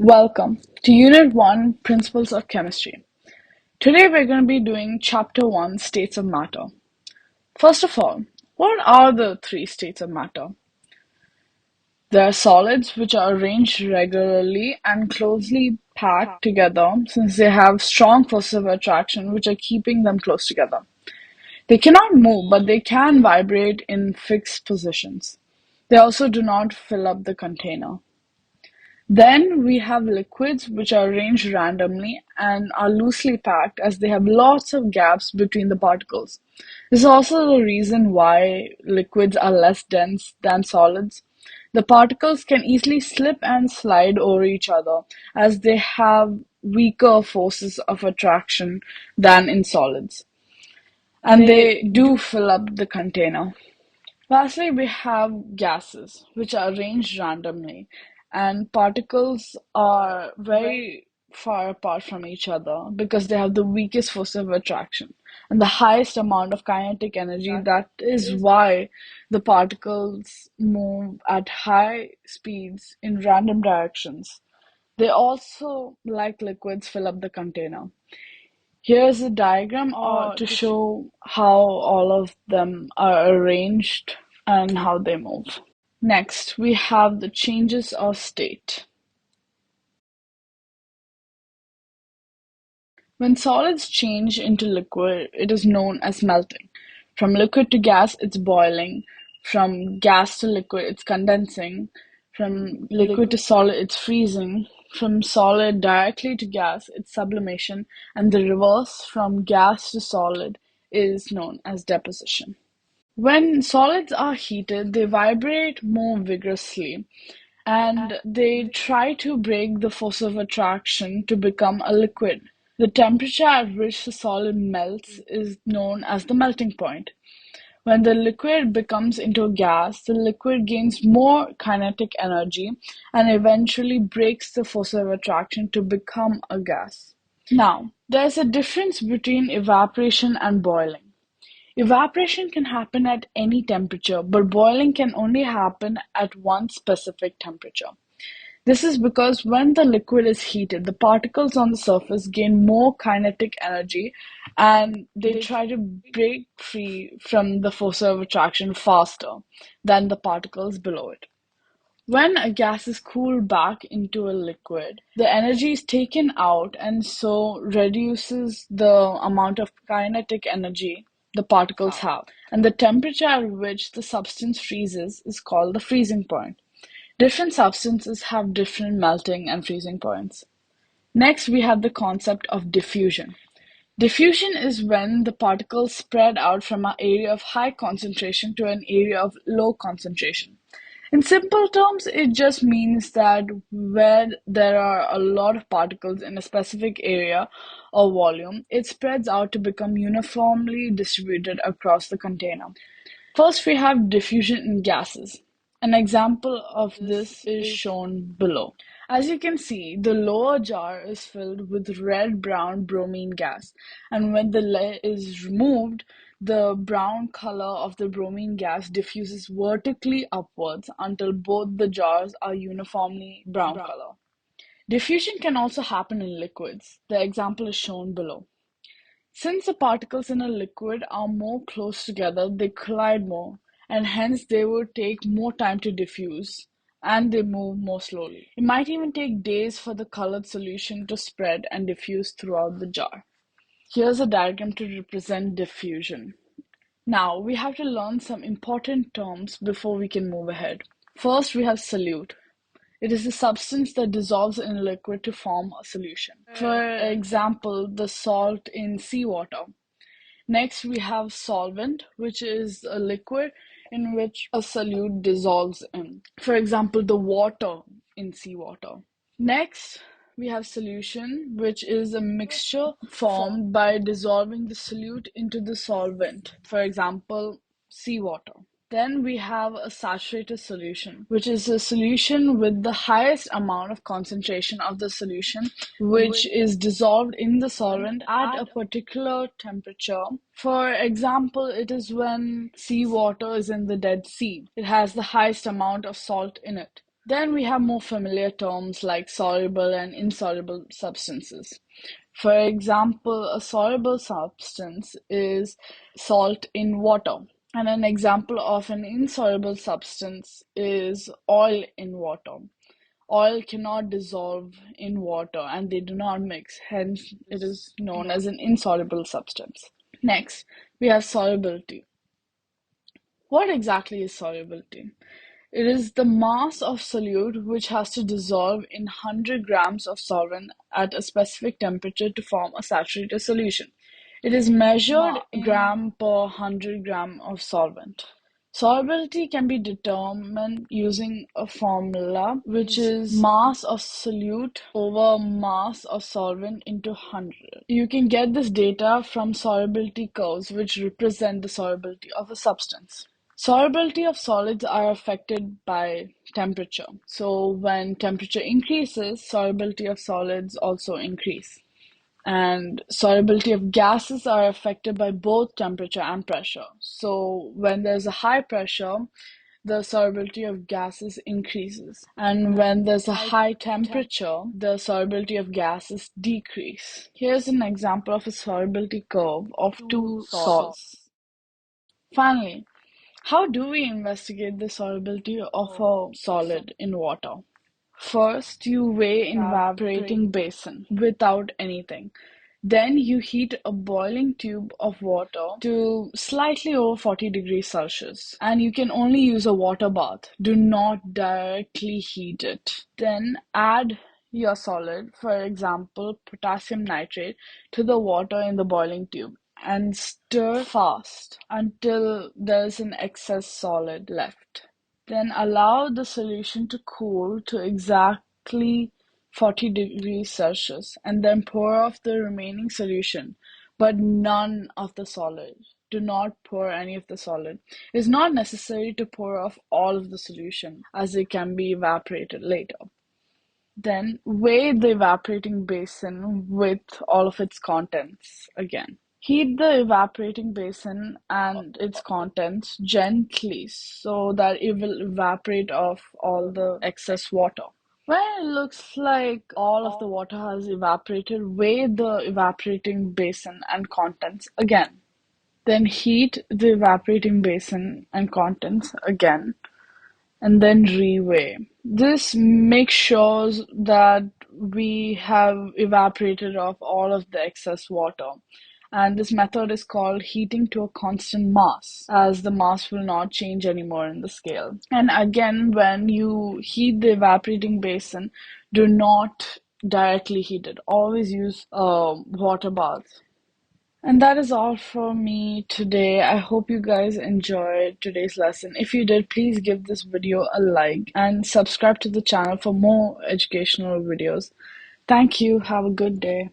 Welcome to Unit 1 Principles of Chemistry. Today we're going to be doing Chapter 1 States of Matter. First of all, what are the three states of matter? There are solids which are arranged regularly and closely packed together since they have strong forces of attraction which are keeping them close together. They cannot move but they can vibrate in fixed positions. They also do not fill up the container. Then we have liquids which are arranged randomly and are loosely packed as they have lots of gaps between the particles. This is also the reason why liquids are less dense than solids. The particles can easily slip and slide over each other as they have weaker forces of attraction than in solids. And they do fill up the container. Lastly, we have gases, which are arranged randomly, and particles are very far apart from each other because they have the weakest force of attraction and the highest amount of kinetic energy. That is why the particles move at high speeds in random directions. They also, like liquids, fill up the container. Here's a diagram to show how all of them are arranged and how they move. Next, we have the changes of state. When solids change into liquid, it is known as melting. From liquid to gas, it's boiling. From gas to liquid, it's condensing. From liquid to solid, it's freezing. From solid directly to gas, it's sublimation. And the reverse, from gas to solid, is known as deposition. When solids are heated, they vibrate more vigorously and they try to break the force of attraction to become a liquid. The temperature at which the solid melts is known as the melting point. When the liquid becomes into a gas, the liquid gains more kinetic energy and eventually breaks the force of attraction to become a gas. Now, there's a difference between evaporation and boiling. Evaporation can happen at any temperature, but boiling can only happen at one specific temperature. This is because when the liquid is heated, the particles on the surface gain more kinetic energy and they try to break free from the force of attraction faster than the particles below it. When a gas is cooled back into a liquid, the energy is taken out and so reduces the amount of kinetic energy the particles have. And the temperature at which the substance freezes is called the freezing point. Different substances have different melting and freezing points. Next, we have the concept of diffusion. Diffusion is when the particles spread out from an area of high concentration to an area of low concentration. In simple terms, it just means that where there are a lot of particles in a specific area or volume, it spreads out to become uniformly distributed across the container. First, we have diffusion in gases. An example of this is shown below. As you can see, the lower jar is filled with red-brown bromine gas, and when the lid is removed, the brown color of the bromine gas diffuses vertically upwards until both the jars are uniformly brown color. Diffusion can also happen in liquids. The example is shown below. Since the particles in a liquid are more close together, they collide more, and hence they would take more time to diffuse, and they move more slowly. It might even take days for the colored solution to spread and diffuse throughout the jar. Here's a diagram to represent diffusion. Now, we have to learn some important terms before we can move ahead. First, we have solute. It is a substance that dissolves in a liquid to form a solution. For example, the salt in seawater. Next, we have solvent, which is a liquid in which a solute dissolves in. For example, the water in seawater. Next, we have solution, which is a mixture formed by dissolving the solute into the solvent. For example, seawater. Then we have a saturated solution, which is a solution with the highest amount of concentration of the solution, which is dissolved in the solvent at a particular temperature. For example, it is when seawater is in the Dead Sea. It has the highest amount of salt in it. Then we have more familiar terms like soluble and insoluble substances. For example, a soluble substance is salt in water, and an example of an insoluble substance is oil in water. Oil cannot dissolve in water and they do not mix, hence, it is known as an insoluble substance. Next, we have solubility. What exactly is solubility? It is the mass of solute which has to dissolve in 100 grams of solvent at a specific temperature to form a saturated solution. It is measured in gram per 100 gram of solvent. Solubility can be determined using a formula which is mass of solute over mass of solvent into 100. You can get this data from solubility curves which represent the solubility of a substance. Solubility of solids are affected by temperature. So when temperature increases, solubility of solids also increase. And solubility of gases are affected by both temperature and pressure. So when there's a high pressure, the solubility of gases increases. And when there's a high temperature, the solubility of gases decrease. Here's an example of a solubility curve of two salts. Finally, how do we investigate the solubility of a solid in water? First, you weigh in evaporating basin without anything. Then you heat a boiling tube of water to slightly over 40 degrees Celsius. And you can only use a water bath. Do not directly heat it. Then add your solid, for example, potassium nitrate, to the water in the boiling tube and stir fast until there's an excess solid left. Then allow the solution to cool to exactly 40 degrees Celsius and then pour off the remaining solution, but none of the solid. Do not pour any of the solid. It is not necessary to pour off all of the solution as it can be evaporated later. Then weigh the evaporating basin with all of its contents again. Heat the evaporating basin and its contents gently so that it will evaporate off all the excess water. When it looks like all of the water has evaporated, weigh the evaporating basin and contents again. Then heat the evaporating basin and contents again and then reweigh. This makes sure that we have evaporated off all of the excess water. And this method is called heating to a constant mass, as the mass will not change anymore in the scale. And again, when you heat the evaporating basin, do not directly heat it. Always use a water bath. And that is all for me today. I hope you guys enjoyed today's lesson. If you did, please give this video a like and subscribe to the channel for more educational videos. Thank you. Have a good day.